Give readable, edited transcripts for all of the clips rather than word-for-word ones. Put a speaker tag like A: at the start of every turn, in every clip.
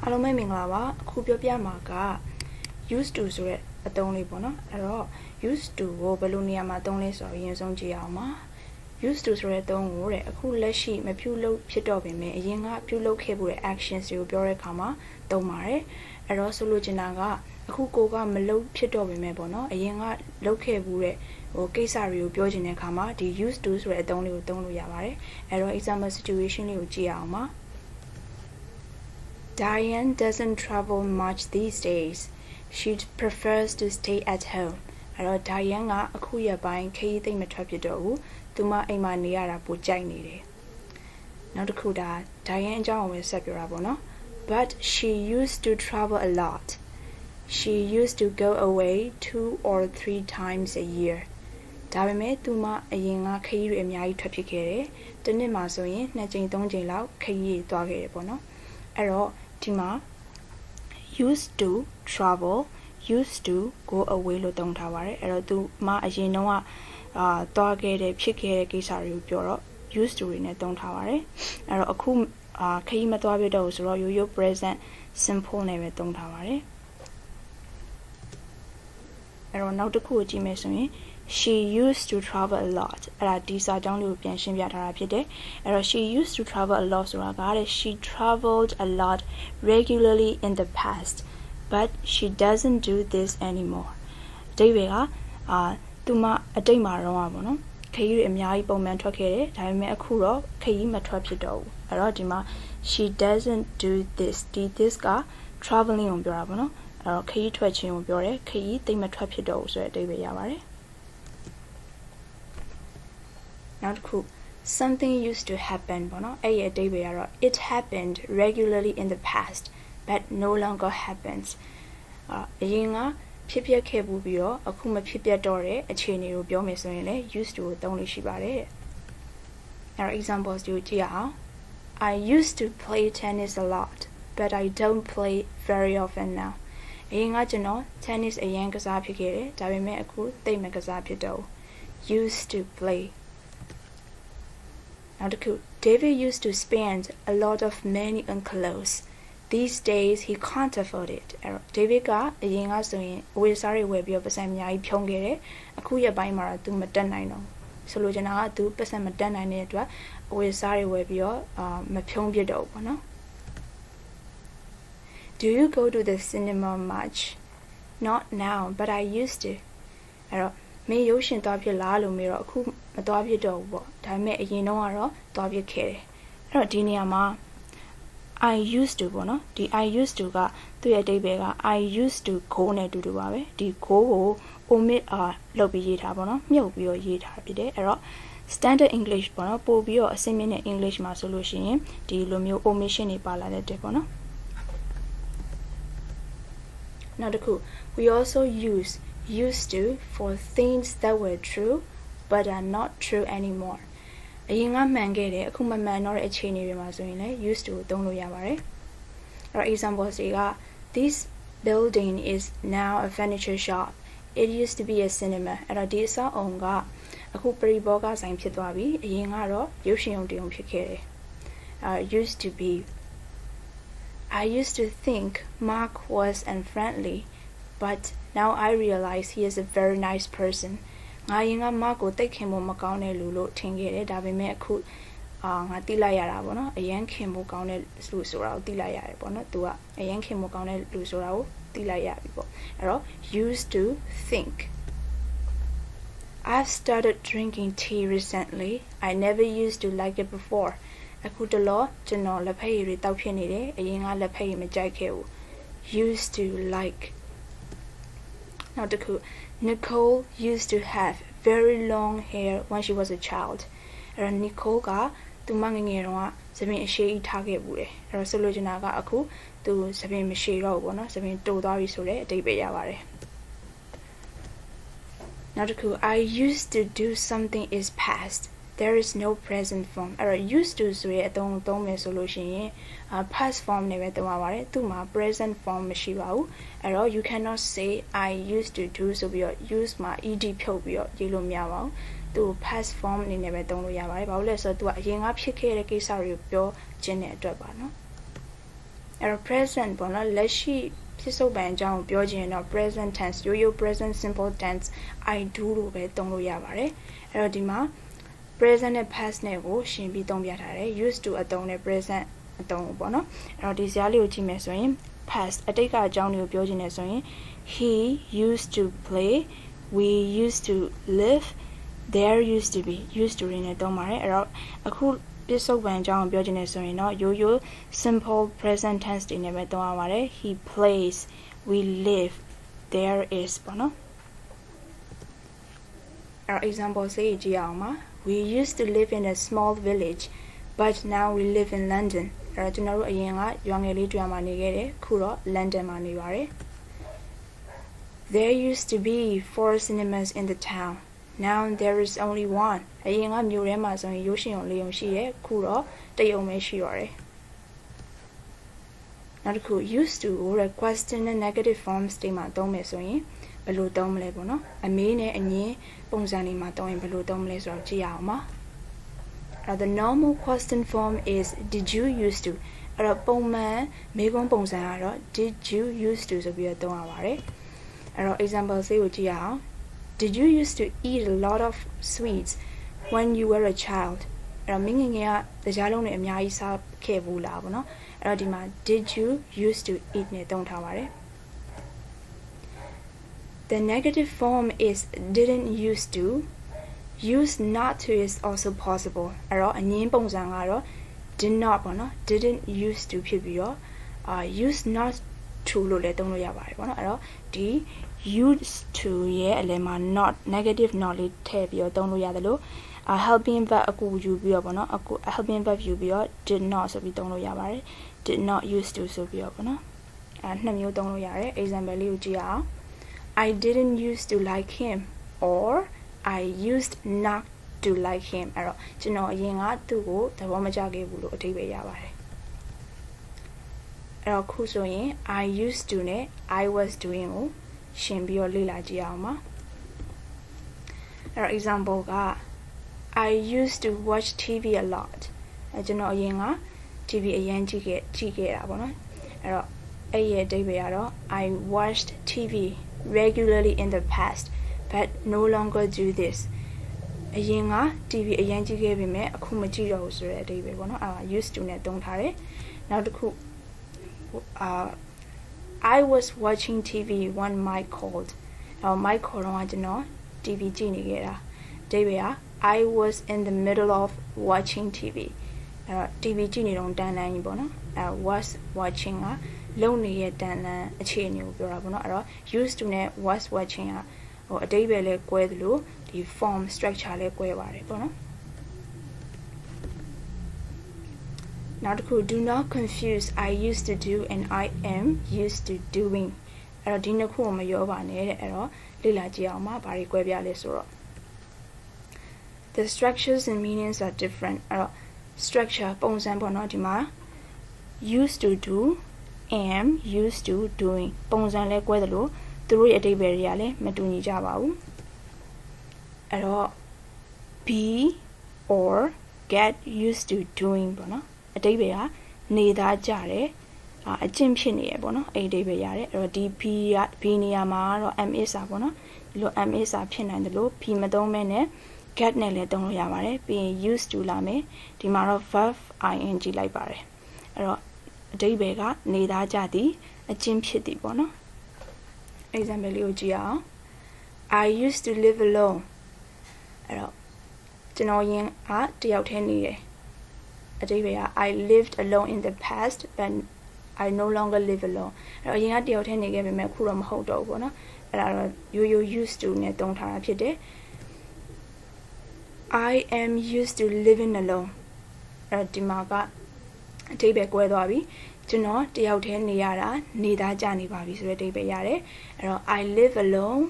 A: အားလုံးပဲမင်္ဂလာပါအခုပြောပြမှာက used to ဆိုတဲ့အသုံးလေးပေါ့နော်အဲ့တော့ used to ကိုဘယ်လိုနေရာမှာသုံးလဲဆိုတော့အရင်ဆုံးကြည့်အောင်ပါ used to ဆိုတဲ့အသုံးကိုတဲ့အခုလက်ရှိမပြုလုပ်ဖြစ်တော့ပေမဲ့အရင်ကပြုလုပ်ခဲ့မှုတဲ့ actions တွေကိုပြောတဲ့အခါမှာသုံးပါတယ်အဲ့တော့ဆိုလိုချင်တာကအခုကိုကမလုပ်ဖြစ်တော့ပေမဲ့ပေါ့နော်အရင်ကလုပ်ခဲ့မှုတဲ့ကိစ္စတွေကိုပြောချင်တဲ့အခါမှာဒီ used to ဆိုတဲ့အသုံးလေးကိုသုံးလို့ရပါတယ်အဲ့တော့ example situation လေးကိုကြည့်အောင်ပါ Diane doesn't travel much these days. She prefers to stay at home. အဲ့တော့ Diane ကအခုရက်ပိုင်းခရီးသိမ်းမထွက်ဖြစ်တော့ဘူး။သူမအိမ်မှာနေရတာပိုကြိုက်နေတယ်။နောက်တစ်ခုဒါ Diane အကြောင်းကိုဆက်ပြောတာပေါ့နော်။ But she used to travel a lot. She used to go away 2 or 3 times a year. ဒါပေမဲ့သူမအရင်ကခရီးတွေအများကြီးထွက်ဖြစ်ခဲ့တယ်။တစ်နှစ်မှာဆိုရင်2ကြိမ်3ကြိမ်လောက်ခရီးသွားခဲ့တယ်ပေါ့နော်။အဲ့တော့ဒီမှာ used to travel used to go away လို့သုံးထားပါတယ်အဲ့တော့သူမအရင်တော့သွားခဲ့တဲ့ဖြစ်ခဲ့တဲ့ကိစ္စတွေကိုပြောတော့ used to တွေနဲ့သုံးထားပါတယ်အဲ့တော့အခုခရီးမသွားပြတော့ဘူးဆိုတော့ ရိုး present simple နဲ့ပဲသုံးထားပါတယ်အဲ့တော့နောက်တစ်ခုကိုကြည့်မယ်ဆိုရင်She used to travel a lot အဲ့ဒါဒီစာကြောင်းလေးကိုပြန်ရှင်းပြထားတာဖြစ်တယ်အဲ့တော့ she used to travel a lot ဆိုတာကတဲ့ she traveled a lot regularly in the past but she doesn't do this anymore အတိတ်ကသူမအတိတ်မှာတော့ပေါ့နော်ခရီးတွေအများကြီးပုံမှန်ထွက်ခဲ့တယ်ဒါပေမဲ့အခုတော့ခရီးမထွက်ဖြစ်တော့ဘူးအဲ့တော့ဒီမှာ she doesn't do this ဒီ this က traveling ကိုပြောတာပေါ့နော်အဲ့တော့ခရီးထွက်ခြင်းကိုပြောတယ်ခရီးသိမ့်မထွက်ဖြစ်တော့ဘူးဆိုတဲ့အတိတ်ပဲရပါတယ်နောက်တစ်ခု something used to happen ပေါ့နော်အဲ့ရဲ့အဓိပ္ပာယ်ကတော့ it happened regularly in the past but no longer happens အရင်ကဖြစ်ပျက်ခဲ့ပြီးတော့အခုမဖြစ်ပျက်တော့တဲ့အခြေအနေကိုပြောမယ်ဆိုရင်လည်း used to ကိုသုံးလို့ရှိပါတယ်အဲ့တော့ examples ကိုကြည့်ရအောင် I used to play tennis a lot but I don't play very often now အရင်ကကျွန်တော် tennis အရင်ကစားဖြစ်ခဲ့တယ်ဒါပေမဲ့အခုသိပ်မကစားဖြစ်တော့ used to play Now, David used to spend a lot of money on clothes. These days, he can't afford it. David ကအရင်ကဆိုရင်အဝတ်အစားတွေဝယ်ပြီးတော့ပတ်စံအများကြီးဖြုံးခဲ့တယ်။အခုရက်ပိုင်းမှာတော့သူမတက်နိုင်တော့ဘူး။ဆိုလိုချင်တာကသူပတ်စံမတက်နိုင်တဲ့အတွက်အဝတ်အစားတွေဝယ်ပြီးတော့မဖြုံးပြစ်တော့ဘူးပေါ့နော်။ Do you go to the cinema much? Not now, but I used to. အဲ့တော့မင်းရုပ်ရှင်သွားဖြစ်လားလို့မေးတော့အခုမသွားဖြစ်တော့ဘူးပေါ့ဒါပေမဲ့အရင်တော့ကတော့သွားဖြစ်ခဲ့တယ်အဲ့တော့ဒီနေရာမှာ I used to ပေါ့နော်ဒီ I used to ကသူ့ရဲ့အဓိပ္ပာယ်က I used to go နဲ့တူတူပါပဲဒီ go ကို omit လုပ်ပြီးရေးထားပေါ့နော်မြုပ်ပြီးတော့ရေးထားဖြစ်တယ်အဲ့တော့ standard English ပေါ့နော်ပို့ပြီးတော့အဆင့်မြင့်တဲ့ English မှာဆိုလို့ရှိရင်ဒီလိုမျိုး omission တွေပါလာတဲ့တဲ့ပေါ့နော်နောက်တစ်ခု we also used to for things that were true but are not true anymore အရင်ကမှန်ခဲ့တယ်အခုမမှန်တော့တဲ့အခြေအနေတွေမှာဆိုရင်လည်း used to ကိုသုံးလို့ရပါတယ်အဲ့တော့ example တွေက this building is now a furniture shop it used to be a cinema အဲ့တော့ဒီအဆောက်အုံကအခုပရိဘောဂဆိုင်ဖြစ်သွားပြီအရင်ကတော့ရုပ်ရှင်ရုံတရုံဖြစ်ခဲ့တယ်used to be I used to think Mark was unfriendly but now I realize he is a very nice person ငါရင်က Mark ကိုတိတ်ခင်ဖို့မကောင်းတဲ့လူလို့ထင်ခဲ့တယ်ဒါပေမဲ့အခုငါသိလိုက်ရတာပေါ့နော်အရင်ခင်ဖို့ကောင်းတဲ့လူဆိုတာကိုသိလိုက်ရတယ်ပေါ့နော်သူကအရင်ခင်ဖို့ကောင်းတဲ့လူဆိုတာကိုသိလိုက်ရပြီပေါ့အဲ့တော့ used to think I've started drinking tea recently I never used to like it before အခုတလောကျွန်တော်လက်ဖက်ရည်တွေတောက်ဖြစ်နေတယ်အရင်ကလက်ဖက်ရည်မကြိုက်ခဲ့ဘူး used to like Now, Nicole used to have very long hair when she was a child. And Nicole ကသူမငယ်ငယ်တုန်းကသပင်အရှည်ကြီးထားခဲ့ဘူးတယ်။အဲ့တော့ဆိုလိုချင်တာကအခုသူသပင်မရှိတော့ဘူးပေါ့နော်။သပင်တိုးသွားပြီဆိုတဲ့အဓိပ္ပာယ်ရပါတယ်။နောက်တစ်ခု I used to do something is past. There is no present form. အဲ့တော့ used to ဆိုတဲ့အသုံးမယ်ဆိုလို့ရှိရင်past form နဲ့ပဲသုံးရပါတယ်သူ့မှာ present form မရှိပါဘူးအဲ့တော့ you cannot say I used to do ဆိုပြီးတော့ use မှာ ed ဖြုတ်ပြီးတော့ရေးလို့မရပါဘူးသူ past form အနေနဲ့ပဲသုံးလို့ရပါတယ်ဘာလို့လဲဆိုတော့သူကအရင်ကဖြစ်ခဲ့တဲ့ကိစ္စတွေကိုပြောခြင်းတဲ့အတွက်ပါနော် present ပေါ့နော်လက်ရှိဖြစ်စုံပံအကြောင်းကိုပြောချင်ရင်တော့ present tense ရိုးရိုး present simple tense I do လို့ပဲသုံးလို့ရပါတယ်အဲ့တော့ဒီမှာ present နဲ့ past နဲ့ကိုရှင်ပြီးသုံးပြထားတယ် used to အသုံးနဲ့ present အသုံးကိုပေါ့နော်အဲ့တော့ဒီစကားလေးကိုကြည့်မယ်ဆိုရင် past အတိတ်ကအကြောင်းတွေကိုပြောချင်တယ်ဆိုရင် he used to play we used to live there used to be used to နဲ့သုံးပါတယ်အဲ့တော့အခုပြစ္ဆုတ်ပံအကြောင်းပြောချင်တယ်ဆိုရင်တော့ရိုးရိုး simple present tense တွေနဲ့ပဲသုံးရပါတယ် he plays we live there is ပေါ့နော်အဲ့ example လေးကြည့်အောင်ပါ we used to live in a small village but now we live in London အဲ့တော့ကျွန်တော်တို့အရင်ကရွာငယ်လေးတွင်မှာနေခဲ့တယ်ခုတော့ London မှာနေပါတယ် there used to be 4 cinemas in the town now there is only one အရင်ကမြို့ထဲမှာဆိုရင်ရုပ်ရှင်ရုံလေးရုံရှိတယ်ခုတော့တရုံပဲရှိရတယ်နောက်တစ်ခု used to ကို question နဲ့ negative forms တွေမှာသုံးမယ်ဆိုရင်ဘယ်လိုသုံးမလဲပေါ့နော်အမေးနဲ့အငင်းပုံစံတွေမှာသုံးရင်ဘယ်လိုသုံးမလဲဆိုတော့ကြည့်ရအောင်ပါthe normal question form is did you used to အဲ့တော့ပုံမှန်မေးခွန်းပုံစံကတော့ did you used to ဆိုပြီးတော့သုံးရပါတယ်အဲ့တော့ example လေးကိုကြည့်ရအောင်Did you used to eat a lot of sweets when you were a child? အဲ့တော့မင်းငယ်ငယ်ကတရားလုံးတွေအများကြီးစားခဲ့ဘူးလားပေါ့နော်အဲ့တော့ဒီမှာ did you used to eat နဲ့သုံးထားပါတယ် The negative form is didn't used to use not to is also possible အဲ့တော့အငင်းပုံစံကတော့ did not ပေါ့နော် didn't used to ဖြစ်ပြီးတော့ use not to လို့လည်းသုံးလို့ရပါတယ်ပေါ့နော်အဲ့တော့ဒီ used to ရဲ့အလယ်မှာ not negative not လေးထည့်ပြီးတော့သုံးလို့ရတယ်လို့ helping verb အကူယူပြီးတော့ပေါ့နော်အခု helping verb ယူပြီးတော့ did not ဆိုပြီးသုံးလို့ရပါတယ် did not used to ဆိုပြီးတော့ပေါ့နော်နှစ်မျိုးသုံးလို့ရတယ် example လေးကိုကြည့်အောင် I didn't used to like him or I used not to like him အဲ့တော့ကျွန်တော်အရင်ကသူ့ကိုသဘောမကျခဲ့ဘူးလို့အဓိပ္ပာယ်ရပါတယ်အဲ့တော့ခုဆိုရင် I used to နဲ့ I was doing ကိုရှင်ပြီးတော့လေ့လာကြည့်အောင်ပါအဲ့တော့ example က I used to watch TV a lot ကျွန်တော်အရင်က TV အရင်ကြည့်ခဲ့တာပေါ့နော်အဲ့တော့အဲ့ရဲ့အဓိပ္ပာယ်ကတော့ I watched TV regularly in the past but no longer do this အရင်က TV အရင်ကြည့်ခဲ့ပေမဲ့အခုမကြည့်တော့ဘူးဆိုတဲ့အဓိပ္ပာယ်ပေါ့နော်used to နဲ့သုံးထားတယ်နောက်တစ်ခုI was watching TV when Mike called. Mike called တော့ကျွန်တော် TV ကြည့်နေခဲ့တာအဓိပ္ပာယ်က I was in the middle of watching TV အဲ့တော့ TV ကြည့်နေတော့တန်လန်းကြီးပေါ့နော်was watching ကလုံနေတဲ့တန်လန်းအခြေအနေကိုပြောတာပေါ့နော်အဲ့တော့ used to နဲ့ was watching ကအဓိပ္ပာယ်လဲကွဲသလိုဒီ form structure လဲကွဲပါတယ်ပေါ့နော်နောက်တစ်ခု do not confuse I used to do and I am used to doing အဲ့တော့ဒီနှစ်ခုကိုမရောပါနဲ့တဲ့အဲ့တော့လေ့လာကြည့်အောင်ပါဘာတွေကွဲပြားလဲဆိုတော့ the structures and meanings are different အဲ့တော့ structure ပုံစံပေါ့နော်ဒီမှာ used to do am used to doing ပုံစံလဲကွဲသလိုသူတို့ရဲ့အဓိပ္ပာယ်တွေကလည်းမတူညီကြပါဘူးအဲ့တော့ be or get used to doing ပေါ့နော်အဓိပ္ပာယ်ကနေသားကြတယ်အကျင့်ဖြစ်နေရပေါ့နော်အဲ့ဒီအဓိပ္ပာယ်ရတယ်အဲ့တော့ဒီ B နေရာမှာတော့ am is อ่ะပေါ့နော်ဒီလို am is อ่ะဖြစ်နိုင်တယ်လို့ B မသုံးမဲနဲ့ get နဲ့လည်းသုံးလို့ရပါတယ်ပြီးရင် used to လာမယ်ဒီမှာတော့ verb ing လိုက်ပါတယ်အဲ့တော့အဓိပ္ပာယ်ကနေသားကြသည်အကျင့်ဖြစ်သည်ပေါ့နော် example လေးကိုကြည့်အောင် I used to live alone အဲ့တော့ကျွန်တော်ရင်တယောက်တည်းနေတယ်အဓိပ္ပာယ်က I lived alone in the past but I no longer live alone အဲ့တော့အရင်ကတယောက်တည်းနေခဲ့ပေမဲ့ခုတော့မဟုတ်တော့ဘူးပေါ့နော်အဲ့ဒါတော့ရိုးရိုး used to နဲ့သုံးထားတာဖြစ်တယ် I am used to living alone အဲ့ဒီမှာကအဓိပ္ပာယ်ကွဲသွားပြီကျွန်တော်တယောက်တည်းနေရတာနေသားကြနေပါပြီဆိုတဲ့အဓိပ္ပာယ်ရတယ်အဲ့တော့ I live alone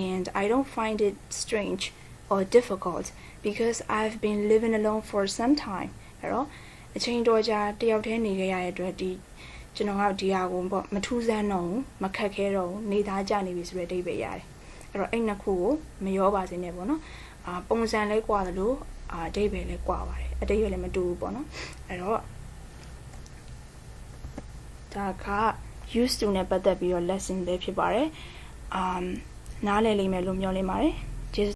A: and I don't find it strange or difficult because I've been living alone for some time အဲ့တော့အချိန်တော်ကြာတယောက်တည်းနေခဲ့ရတဲ့အတွက်ဒီကျွန်တော်ကဒီဟာကိုပေါ့မထူးဆန်းတော့ဘူးမခက်ခဲတော့ဘူးနေသားကြနေပြီဆိုတဲ့အဓိပ္ပာယ်ရတယ်အဲ့တော့အဲ့နှစ်ခုကိုမရောပါစေနဲ့ပေါ့နော်ပုံစံလဲကွာသလိုအဓိပ္ပာယ်လဲကွာပါတယ်အဓိပ္ပာယ်လည်းမတူဘူးပေါ့နော်အဲ့တော့ ဒါက used to နဲ့ပတ်သက်ပြီးတော့ lesson ပဲဖြစ်ပါတယ်နားလည်လိမ့်မယ်လို့မျှော်လင့်ပါတယ်